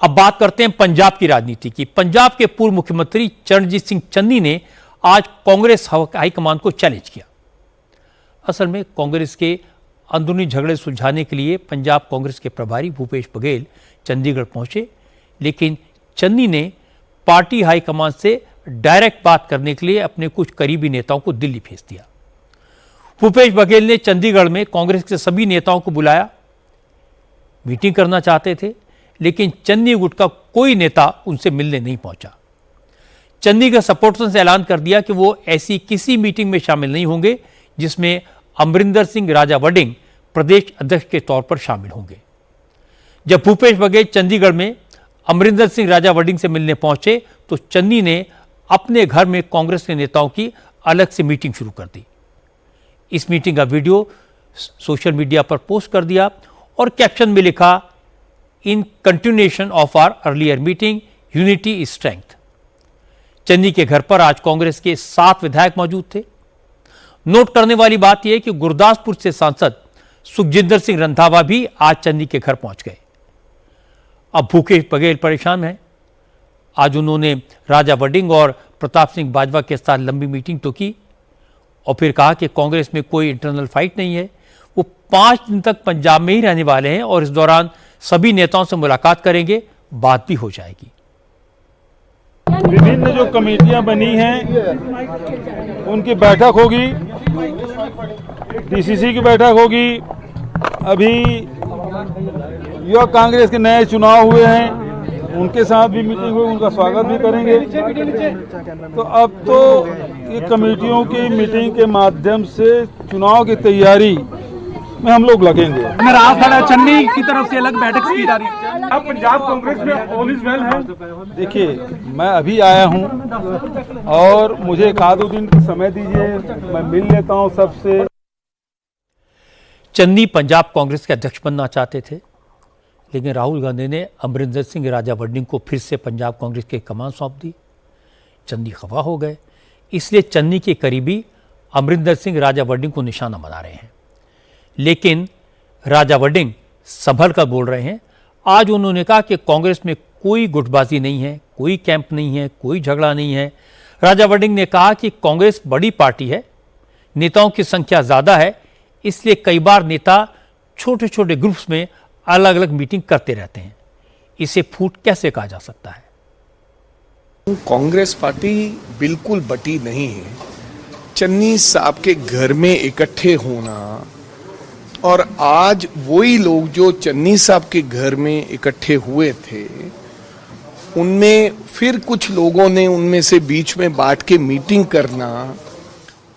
अब बात करते हैं पंजाब की राजनीति की। पंजाब के पूर्व मुख्यमंत्री चरणजीत सिंह चन्नी ने आज कांग्रेस हाईकमान को चैलेंज किया। असल में कांग्रेस के अंदरूनी झगड़े सुलझाने के लिए पंजाब कांग्रेस के प्रभारी भूपेश बघेल चंडीगढ़ पहुंचे, लेकिन चन्नी ने पार्टी हाईकमान से डायरेक्ट बात करने के लिए अपने कुछ करीबी नेताओं को दिल्ली भेज दिया। भूपेश बघेल ने चंडीगढ़ में कांग्रेस के सभी नेताओं को बुलाया, मीटिंग करना चाहते थे, लेकिन चन्नी गुट का कोई नेता उनसे मिलने नहीं पहुंचा। चन्नी के सपोर्टर्स ने ऐलान कर दिया कि वो ऐसी किसी मीटिंग में शामिल नहीं होंगे जिसमें अमरिंदर सिंह राजा वडिंग प्रदेश अध्यक्ष के तौर पर शामिल होंगे। जब भूपेश बघेल चंडीगढ़ में अमरिंदर सिंह राजा वडिंग से मिलने पहुंचे तो चन्नी ने अपने घर में कांग्रेस के नेताओं की अलग से मीटिंग शुरू कर दी। इस मीटिंग का वीडियो सोशल मीडिया पर पोस्ट कर दिया और कैप्शन में लिखा, in continuation of our earlier meeting, unity is strength. Channi के घर पर आज कांग्रेस के 7 विधायक मौजूद थे। नोट करने वाली बात यह है कि गुरदासपुर से सांसद सुखजिंदर सिंह रंधावा भी आज चन्नी के घर पहुंच गए। अब भूपेश बघेल परेशान हैं। आज उन्होंने राजा वडिंग और प्रताप सिंह बाजवा के साथ लंबी मीटिंग तो की और फिर कहा कि कांग्रेस में कोई इंटरनल फाइट नहीं है। वो 5 दिन तक पंजाब में ही रहने वाले हैं और इस दौरान सभी नेताओं से मुलाकात करेंगे, बात भी हो जाएगी। विभिन्न जो कमेटियां बनी हैं उनकी बैठक होगी, डीसीसी की बैठक होगी। अभी युवा कांग्रेस के नए चुनाव हुए हैं, उनके साथ भी मीटिंग हुई, उनका स्वागत भी करेंगे। तो अब तो ये कमेटियों की मीटिंग के माध्यम से चुनाव की तैयारी में हम लोग लगेंगे। चन्नी की तरफ से अलग बैठक की जा रही है। अब पंजाब कांग्रेस में ऑल इज वेल है। देखिए, मैं अभी आया हूं और मुझे 1-2 दिन की समय दीजिए, मैं मिल लेता हूं सबसे। चन्नी पंजाब कांग्रेस के अध्यक्ष बनना चाहते थे, लेकिन राहुल गांधी ने अमरिंदर सिंह राजा वडिंग को फिर से पंजाब कांग्रेस की कमान सौंप दी। चन्नी खफा हो गए, इसलिए चन्नी के करीबी अमरिंदर सिंह राजा वडिंग को निशाना बना रहे हैं। लेकिन राजा वडिंग संभल कर बोल रहे हैं। आज उन्होंने कहा कि कांग्रेस में कोई गुटबाजी नहीं है, कोई कैंप नहीं है, कोई झगड़ा नहीं है। राजा वडिंग ने कहा कि कांग्रेस बड़ी पार्टी है, नेताओं की संख्या ज्यादा है, इसलिए कई बार नेता छोटे छोटे ग्रुप्स में अलग अलग मीटिंग करते रहते हैं। इसे फूट कैसे कहा जा सकता है? कांग्रेस पार्टी बिल्कुल बटी नहीं है। चन्नी साहब के घर में इकट्ठे होना और आज वही लोग जो चन्नी साहब के घर में इकट्ठे हुए थे, उनमें फिर कुछ लोगों ने उनमें से बीच में बांट के मीटिंग करना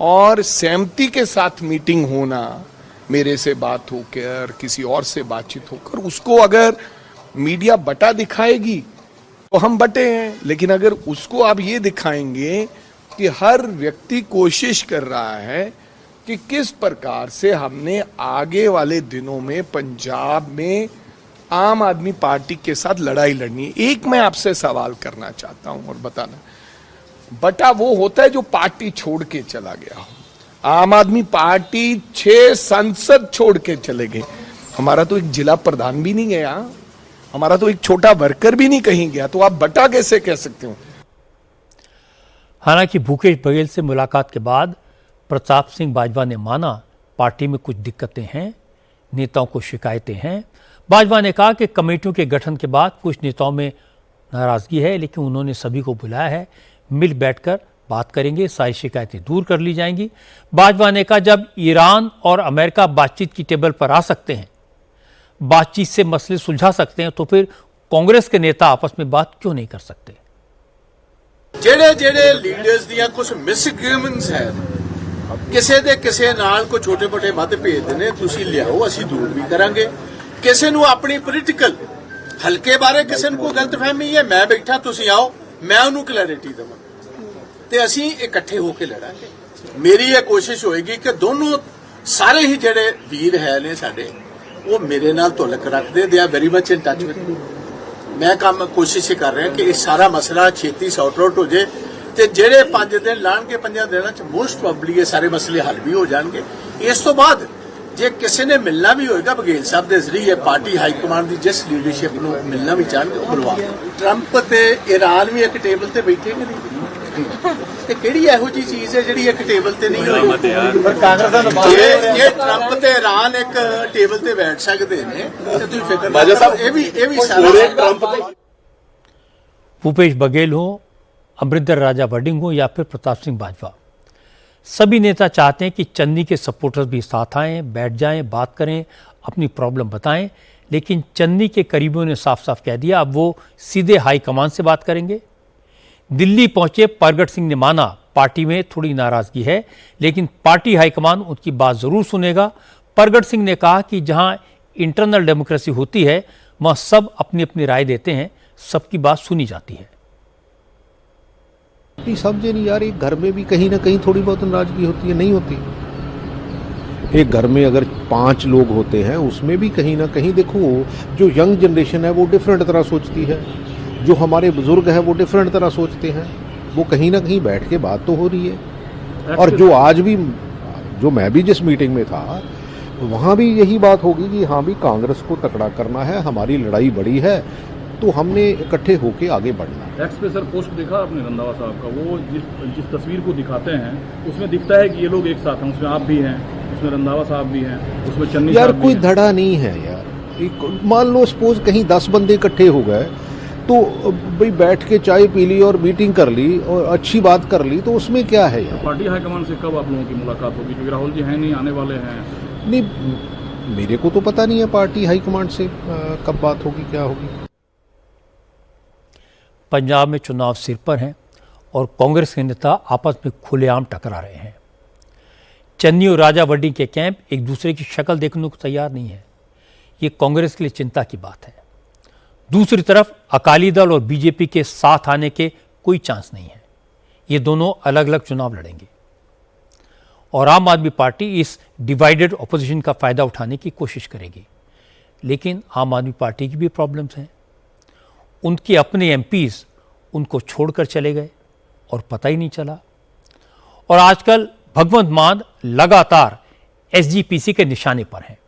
और सहमति के साथ मीटिंग होना, मेरे से बात होकर किसी और से बातचीत होकर, उसको अगर मीडिया बटा दिखाएगी तो हम बटे हैं। लेकिन अगर उसको आप ये दिखाएंगे कि हर व्यक्ति कोशिश कर रहा है कि किस प्रकार से हमने आगे वाले दिनों में पंजाब में आम आदमी पार्टी के साथ लड़ाई लड़नी है। एक मैं आपसे सवाल करना चाहता हूं और बताना, बटा वो होता है जो पार्टी छोड़ के चला गया हो। आम आदमी पार्टी 6 सांसद छोड़ के चले गए। हमारा तो एक जिला प्रधान भी नहीं गया, हमारा तो एक छोटा वर्कर भी नहीं कहीं गया, तो आप बटा कैसे कह सकते हो? हालांकि भूपेश बघेल से मुलाकात के बाद प्रताप सिंह बाजवा ने माना पार्टी में कुछ दिक्कतें हैं, नेताओं को शिकायतें हैं। बाजवा ने कहा कि कमेटियों के गठन के बाद कुछ नेताओं में नाराजगी है, लेकिन उन्होंने सभी को बुलाया है, मिल बैठकर बात करेंगे, सारी शिकायतें दूर कर ली जाएंगी। बाजवा ने कहा जब ईरान और अमेरिका बातचीत की टेबल पर आ सकते हैं, बातचीत से मसले सुलझा सकते हैं, तो फिर कांग्रेस के नेता आपस में बात क्यों नहीं कर सकते? ਜਿਹੜੇ ਲੀਡਰਸ ਦੀਆਂ ਕੁਝ ਮਿਸਐਗਰੀਮੈਂਟਸ ਹੈ, ਕਿਸੇ ਦੇ ਕਿਸੇ ਨਾਲ ਕੋਈ ਛੋਟੇ ਮੋਟੇ ਮਤ ਭੇਜਦੇ ਨੇ, ਤੁਸੀਂ ਲਿਆਓ, ਅਸੀਂ ਦੂਰ ਵੀ ਕਰਾਂਗੇ। ਕਿਸੇ ਨੂੰ ਆਪਣੀ ਪੋਲੀਟੀਕਲ ਹਲਕੇ ਬਾਰੇ ਕਿਸੇ ਨੂੰ ਕੋਈ ਗਲਤਫਹਿਮੀ ਹੈ, ਮੈਂ ਬੈਠਾ, ਤੁਸੀਂ ਆਓ, ਮੈਂ ਉਹਨੂੰ ਕਲੈਰਿਟੀ ਦੇਵਾਂ ਤੇ ਅਸੀਂ ਇਕੱਠੇ ਹੋ ਕੇ ਲੜਾਂਗੇ। ਮੇਰੀ ਇਹ ਕੋਸ਼ਿਸ਼ ਹੋਏਗੀ ਕਿ ਦੋਨੋਂ ਸਾਰੇ ਹੀ ਜਿਹੜੇ ਵੀਰ ਹੈ ਨੇ ਸਾਡੇ, ਉਹ ਮੇਰੇ ਨਾਲ ਤੁਲਕ ਰੱਖਦੇ, ਦੇ ਆ very much in touch with me. मैं काम कोशिश कर रहा कि इस सारा मसला छेती सॉर्ट आउट हो जाए ਤੇ ਜਿਹੜੇ 5 ਦਿਨ ਲਾਣਗੇ 5 ਦਿਨਾਂ ਚ ਮੋਸਟ ਪ੍ਰੋਬਬਲੀ ਇਹ ਸਾਰੇ ਮਸਲੇ ਹੱਲ ਵੀ ਹੋ ਜਾਣਗੇ। ਇਸ ਤੋਂ ਬਾਅਦ ਜੇ ਕਿਸੇ ਨੇ ਮਿਲਣਾ ਵੀ ਹੋਏਗਾ ਬਘੇਲ ਸਾਹਿਬ ਦੇ ਜ਼ਰੀਏ ਪਾਰਟੀ ਹਾਈ ਕਮਾਂਡ ਦੀ ਜਿਸ ਲੀਡਰਸ਼ਿਪ ਨੂੰ ਮਿਲਣਾ ਵੀ ਚਾਹਣਗੇ ਉਹ ਬੁਲਵਾ ਟਰੰਪ ਤੇ ਈਰਾਨ ਵੀ ਇੱਕ ਟੇਬਲ ਤੇ ਬੈਠੇ ਕਿ ਨਹੀਂ ਤੇ ਕਿਹੜੀ ਇਹੋ ਜੀ ਚੀਜ਼ ਹੈ ਜਿਹੜੀ ਇੱਕ ਟੇਬਲ ਤੇ ਨਹੀਂ ਹੋਈ ਪਰ ਕਾਂਗਰਸ ਦਾ ਇਹ ਟਰੰਪ ਤੇ ਈਰਾਨ ਇੱਕ ਟੇਬਲ ਤੇ ਬੈਠ ਸਕਦੇ ਨੇ ਤੇ ਤੁਸੀਂ ਫਿਕਰ ਨਾ ਕਰੋ ਇਹ ਵੀ ਸਾਰਾ ਟਰੰਪ भूपेश बघेल हो, अमरिंदर राजा वडिंग हो या फिर प्रताप सिंह बाजवा, सभी नेता चाहते हैं कि चन्नी के सपोर्टर्स भी साथ आएं, बैठ जाएं, बात करें, अपनी प्रॉब्लम बताएं। लेकिन चन्नी के करीबियों ने साफ साफ कह दिया अब वो सीधे हाईकमान से बात करेंगे। दिल्ली पहुंचे प्रगट सिंह ने माना पार्टी में थोड़ी नाराजगी है, लेकिन पार्टी हाईकमान उनकी बात जरूर सुनेगा। प्रगट सिंह ने कहा कि जहां इंटरनल डेमोक्रेसी होती है वहां सब अपनी अपनी राय देते हैं, सबकी बात सुनी जाती है। नहीं समझे नहीं यार, एक घर में भी कहीं ना कहीं थोड़ी बहुत नाराजगी होती है, नहीं होती। एक घर में अगर 5 लोग होते हैं उसमें भी कहीं ना कहीं देखो जो यंग जनरेशन है वो डिफरेंट तरह सोचती है, जो हमारे बुजुर्ग है वो डिफरेंट तरह सोचते हैं, वो कहीं ना कहीं बैठ के बात तो हो रही है। और जो आज भी जो मैं भी जिस मीटिंग में था वहाँ भी यही बात होगी कि हाँ भी कांग्रेस को तकड़ा करना है, हमारी लड़ाई बड़ी है तो हमने इकट्ठे होके आगे बढ़ना है। एक्स पे सर पोस्ट देखा आपने रंधावा साहब का, वो जिस तस्वीर को दिखाते हैं उसमें दिखता है कि ये लोग एक साथ हैं, उसमें आप भी हैं, उसमें रंधावा साहब भी हैं, उसमें चन्नी यार साहब कोई भी हैं। धड़ा नहीं है यार। मान लो सपोज कहीं 10 बंदे इकट्ठे हो गए तो भाई बैठ के चाय पी ली और मीटिंग कर ली और अच्छी बात कर ली तो उसमें क्या है यार। पार्टी हाईकमान से कब आप लोगों की मुलाकात होगी, क्योंकि राहुल जी हैं नहीं, आने वाले हैं। नहीं मेरे को तो पता नहीं है पार्टी हाईकमांड से कब बात होगी क्या होगी। पंजाब में चुनाव सिर पर हैं और कांग्रेस के नेता आपस में खुलेआम टकरा रहे हैं। चन्नी और राजा वडिंग के कैंप एक दूसरे की शक्ल देखने को तैयार नहीं है। ये कांग्रेस के लिए चिंता की बात है। दूसरी तरफ अकाली दल और बीजेपी के साथ आने के कोई चांस नहीं है। ये दोनों अलग अलग चुनाव लड़ेंगे और आम आदमी पार्टी इस डिवाइडेड ऑपोजिशन का फायदा उठाने की कोशिश करेगी। लेकिन आम आदमी पार्टी की भी प्रॉब्लम्स हैं। उनके अपने एमपीज उनको छोड़कर चले गए और पता ही नहीं चला। और आजकल भगवंत मान लगातार एसजीपीसी के निशाने पर हैं।